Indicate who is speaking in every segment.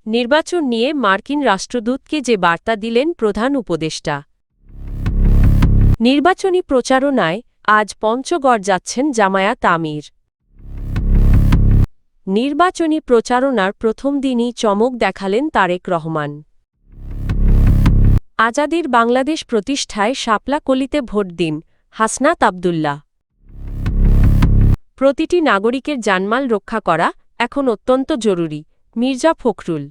Speaker 1: নির্বাচন নিয়ে মার্কিন রাষ্ট্রদূতকে যে বার্তা দিলেন প্রধান উপদেষ্টা। নির্বাচনী প্রচারণায় আজ পঞ্চগড় যাচ্ছেন জামায়াত আমির। নির্বাচনী প্রচারণার প্রথম দিনই চমক দেখালেন তারেক রহমান। আজাদির বাংলাদেশ প্রতিষ্ঠায় শাপলা কলিতে ভোট দিন হাসনাত আব্দুল্লাহ। প্রতিটি নাগরিকের জানমাল রক্ষা করা এখন অত্যন্ত জরুরি মির্জা ফখরুল।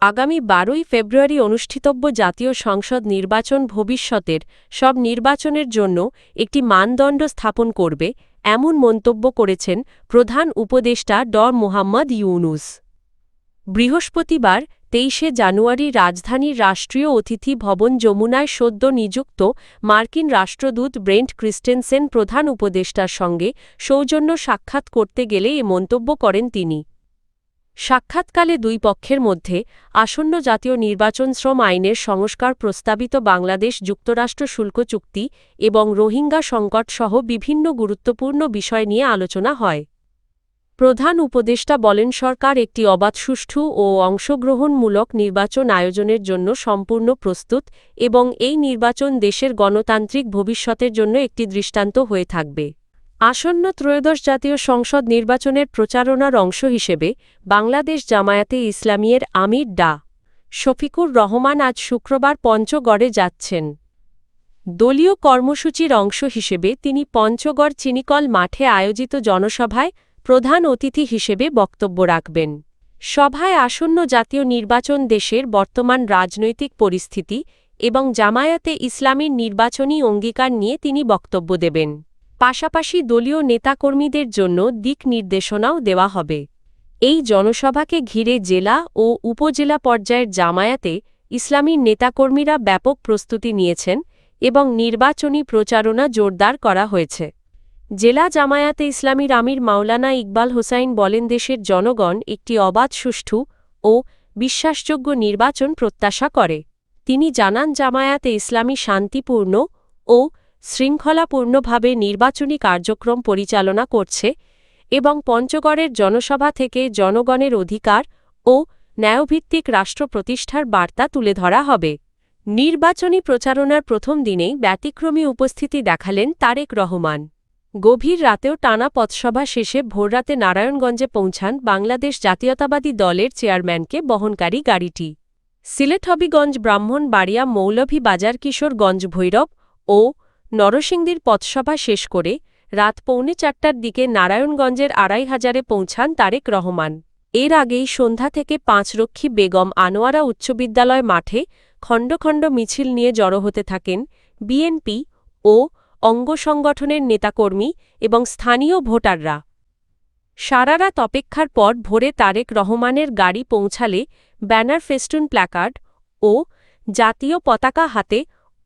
Speaker 1: আগামী 12ই ফেব্রুয়ারি অনুষ্ঠিতব্য জাতীয় সংসদ নির্বাচন ভবিষ্যতের সব নির্বাচনের জন্য একটি মানদণ্ড স্থাপন করবে এমন মন্তব্য করেছেন প্রধান উপদেষ্টা ড মোহাম্মদ ইউনূস। বৃহস্পতিবার 23শে জানুয়ারি রাজধানীর রাষ্ট্রীয় অতিথি ভবন যমুনায় সদ্য নিযুক্ত মার্কিন রাষ্ট্রদূত ব্রেন্ট ক্রিস্টেনসেন প্রধান উপদেষ্টার সঙ্গে সৌজন্য সাক্ষাৎ করতে গেলে এ মন্তব্য করেন তিনি। সাক্ষাৎকালে দুই পক্ষের মধ্যে আসন্ন জাতীয় নির্বাচন শ্রম আইনের সংস্কার প্রস্তাবিত বাংলাদেশ যুক্তরাষ্ট্র শুল্ক চুক্তি এবং রোহিঙ্গা সংকটসহ বিভিন্ন গুরুত্বপূর্ণ বিষয় নিয়ে আলোচনা হয়। প্রধান উপদেষ্টা বলেন সরকার একটি অবাধ সুষ্ঠু ও অংশগ্রহণমূলক নির্বাচন আয়োজনের জন্য সম্পূর্ণ প্রস্তুত এবং এই নির্বাচন দেশের গণতান্ত্রিক ভবিষ্যতের জন্য একটি দৃষ্টান্ত হয়ে থাকবে। আসন্ন ত্রয়োদশ জাতীয় সংসদ নির্বাচনের প্রচারণার অংশ হিসেবে বাংলাদেশ জামায়াতে ইসলামীর আমির ডা শফিকুর রহমান আজ শুক্রবার পঞ্চগড়ে যাচ্ছেন। দলীয় কর্মসূচির অংশ হিসেবে তিনি পঞ্চগড় চিনিকল মাঠে আয়োজিত জনসভায় প্রধান অতিথি হিসেবে বক্তব্য রাখবেন। সভায় আসন্ন জাতীয় নির্বাচন, দেশের বর্তমান রাজনৈতিক পরিস্থিতি এবং জামায়াতে ইসলামীর নির্বাচনী অঙ্গীকার নিয়ে তিনি বক্তব্য দেবেন। পাশাপাশি দলীয় নেতাকর্মীদের জন্য দিক নির্দেশনাও দেওয়া হবে। এই জনসভাকে ঘিরে জেলা ও উপজেলা পর্যায়ের জামায়াতে ইসলামীর নেতাকর্মীরা ব্যাপক প্রস্তুতি নিয়েছেন এবং নির্বাচনী প্রচারণা জোরদার করা হয়েছে। জেলা জামায়াতে ইসলামীর আমির মাওলানা ইকবাল হোসাইন বলেন দেশের জনগণ একটি অবাধ সুষ্ঠু ও বিশ্বাসযোগ্য নির্বাচন প্রত্যাশা করে। তিনি জানান জামায়াতে ইসলামী শান্তিপূর্ণ ও শৃঙ্খলাপূর্ণভাবে নির্বাচনী কার্যক্রম পরিচালনা করছে এবং পঞ্চগড়ের জনসভা থেকে জনগণের অধিকার ও ন্যায়ভিত্তিক রাষ্ট্র প্রতিষ্ঠার বার্তা তুলে ধরা হবে। নির্বাচনী প্রচারণার প্রথম দিনেই ব্যতিক্রমী উপস্থিতি দেখালেন তারেক রহমান। গভীর রাতেও টানা পথসভা শেষে ভোররাতে নারায়ণগঞ্জে পৌঁছান বাংলাদেশ জাতীয়তাবাদী দলের চেয়ারম্যানকে বহনকারী গাড়িটি। সিলেট, হবিগঞ্জ, ব্রাহ্মণবাড়িয়া, মৌলভীবাজার, কিশোরগঞ্জ, ভৈরব ও নরসিংদীর পথসভা শেষ করে রাত 3:45টার দিকে নারায়ণগঞ্জের 2500-এ পৌঁছান তারেক রহমান। এর আগেই সন্ধ্যা থেকে পাঁচরক্ষী বেগম আনোয়ারা উচ্চ বিদ্যালয় মাঠে খণ্ড খণ্ড মিছিল নিয়ে জড়ো হতে থাকেন বিএনপি ও অঙ্গ সংগঠনের নেতাকর্মী এবং স্থানীয় ভোটাররা। সারারাত অপেক্ষার পর ভোরে তারেক রহমানের গাড়ি পৌঁছালে ব্যানার, ফেস্টুন, প্ল্যাকার্ড ও জাতীয় পতাকা হাতে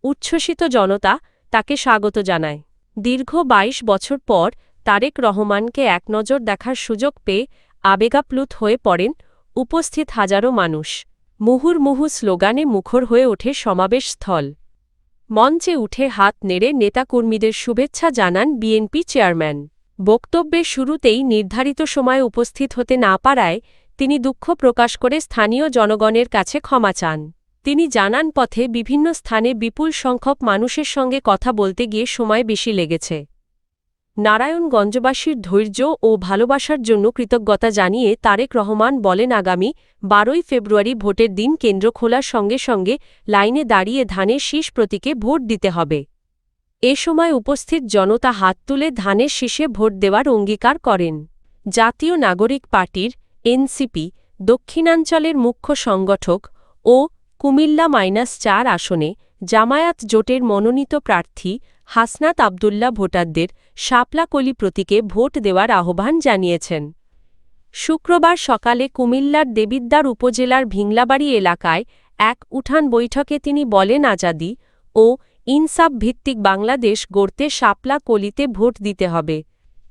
Speaker 1: উচ্ছ্বসিত জনতা তাকে স্বাগত জানায়। দীর্ঘ 22 বছর পর তারেক রহমানকে একনজর দেখার সুযোগ পেয়ে আবেগাপ্লুত হয়ে পড়েন উপস্থিত হাজারো মানুষ। মুহুর্মুহু স্লোগানে মুখর হয়ে ওঠে সমাবেশ স্থল। মঞ্চে উঠে হাত নেড়ে নেতাকর্মীদের শুভেচ্ছা জানান বিএনপি চেয়ারম্যান। বক্তব্যের শুরুতেই নির্ধারিত সময়ে উপস্থিত হতে না পারায় তিনি দুঃখ প্রকাশ করে স্থানীয় জনগণের কাছে ক্ষমা চান। তিনি জানান পথে বিভিন্ন স্থানে বিপুল সংখ্যক মানুষের সঙ্গে কথা বলতে গিয়ে সময় বেশি লেগেছে। নারায়ণগঞ্জবাসীর ধৈর্য ও ভালোবাসার জন্য কৃতজ্ঞতা জানিয়ে তারেক রহমান বলেন আগামী 12ই ফেব্রুয়ারি ভোটের দিন কেন্দ্র খোলার সঙ্গে সঙ্গে লাইনে দাঁড়িয়ে ধানের শীষ প্রতীকে ভোট দিতে হবে। এ সময় উপস্থিত জনতা হাত তুলে ধানের শীষে ভোট দেওয়ার অঙ্গীকার করেন। জাতীয় নাগরিক পার্টির এনসিপি দক্ষিণাঞ্চলের মুখ্য সংগঠক ও কুমিল্লা -4 আসনে জামায়াত জোটের মনোনীত প্রার্থী হাসনাত আব্দুল্লাহ ভোটারদের শাপলা কলি প্রতীকে ভোট দেওয়ার আহ্বান জানিয়েছেন। শুক্রবার সকালে কুমিল্লার দেবিদ্বার উপজেলার ভিংলাবাড়ি এলাকায় এক উঠান বৈঠকে তিনি বলেন আজাদি ও ইনসাফ ভিত্তিক বাংলাদেশ গড়তে শাপলা কলিতে ভোট দিতে হবে।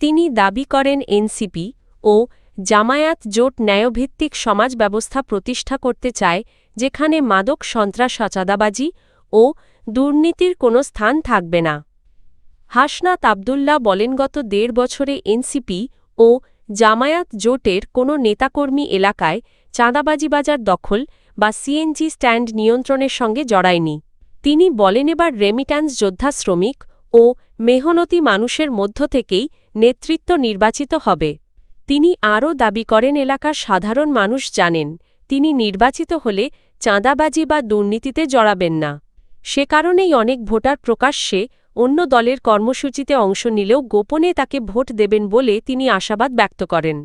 Speaker 1: তিনি দাবি করেন এনসিপি ও জামায়াত জোট ন্যায়ভিত্তিক সমাজ ব্যবস্থা প্রতিষ্ঠা করতে চায় যেখানে মাদক, সন্ত্রাস, চাঁদাবাজি ও দুর্নীতির কোনো স্থান থাকবে না। হাসনাত আব্দুল্লাহ বলেন গত 1.5 বছরে এনসিপি ও জামায়াত জোটের কোনো নেতাকর্মী এলাকায় চাঁদাবাজি বাজার দখল বা সিএনজি স্ট্যান্ড নিয়ন্ত্রণের সঙ্গে জড়ায়নি। তিনি বলেন এবার রেমিট্যান্স যোদ্ধা শ্রমিক ও মেহনতি মানুষের মধ্য থেকেই নেতৃত্ব নির্বাচিত হবে। তিনি আরও দাবি করেন এলাকার সাধারণ মানুষ জানেন তিনি নির্বাচিত হলে চাঁদাবাজি বা দুর্নীতিতে জড়াবেন না। সে কারণেই অনেক ভোটার প্রকাশ্যে অন্য দলের কর্মসূচিতে অংশ নিলেও গোপনে তাকে ভোট দেবেন বলে তিনি আশাবাদ ব্যক্ত করেন।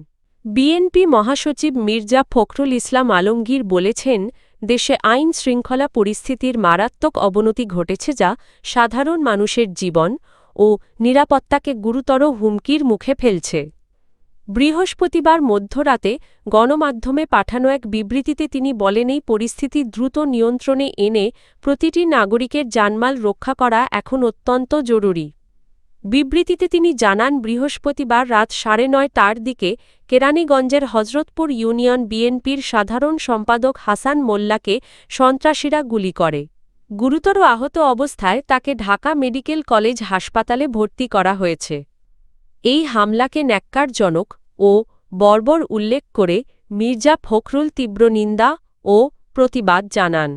Speaker 1: বিএনপি মহাসচিব মির্জা ফখরুল ইসলাম আলমগীর বলেছেন, দেশে আইন শৃঙ্খলা পরিস্থিতির মারাত্মক অবনতি ঘটেছে যা সাধারণ মানুষের জীবন ও নিরাপত্তাকে গুরুতর হুমকির মুখে ফেলছে। বৃহস্পতিবার মধ্যরাতে গণমাধ্যমে পাঠানো এক বিবৃতিতে তিনি বলেন এই পরিস্থিতি দ্রুত নিয়ন্ত্রণে এনে প্রতিটি নাগরিকের জানমাল রক্ষা করা এখন অত্যন্ত জরুরি। বিবৃতিতে তিনি জানান বৃহস্পতিবার রাত 9:30টার দিকে কেরানীগঞ্জের হজরতপুর ইউনিয়ন বিএনপির সাধারণ সম্পাদক হাসান মোল্লাকে সন্ত্রাসীরা গুলি করে। গুরুতর আহত অবস্থায় তাকে ঢাকা মেডিকেল কলেজ হাসপাতালে ভর্তি করা হয়েছে। এই হামলাকে ন্যক্কারজনক ও বর্বর উল্লেখ করে মির্জা ফখরুল তীব্র নিন্দা ও প্রতিবাদ জানান।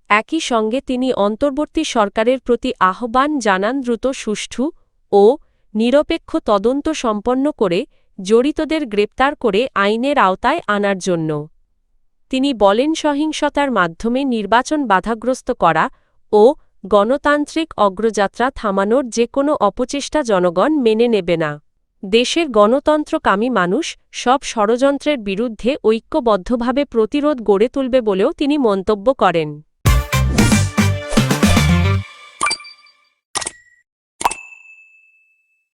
Speaker 1: একই সঙ্গে তিনি অন্তর্বর্তী সরকারের প্রতি আহ্বান জানান দ্রুত সুষ্ঠু ও নিরপেক্ষ তদন্ত সম্পন্ন করে জড়িতদের গ্রেপ্তার করে আইনের আওতায় আনার জন্য। তিনি বলেন সহিংসতার মাধ্যমে নির্বাচন বাধাগ্রস্ত করা ও গণতান্ত্রিক অগ্রযাত্রা থামানোর যে কোনো অপচেষ্টা জনগণ মেনে নেবে না। দেশের গণতন্ত্রকামী মানুষ সব ষড়যন্ত্রের বিরুদ্ধে ঐক্যবদ্ধভাবে প্রতিরোধ গড়ে তুলবে বলেও তিনি মন্তব্য করেন।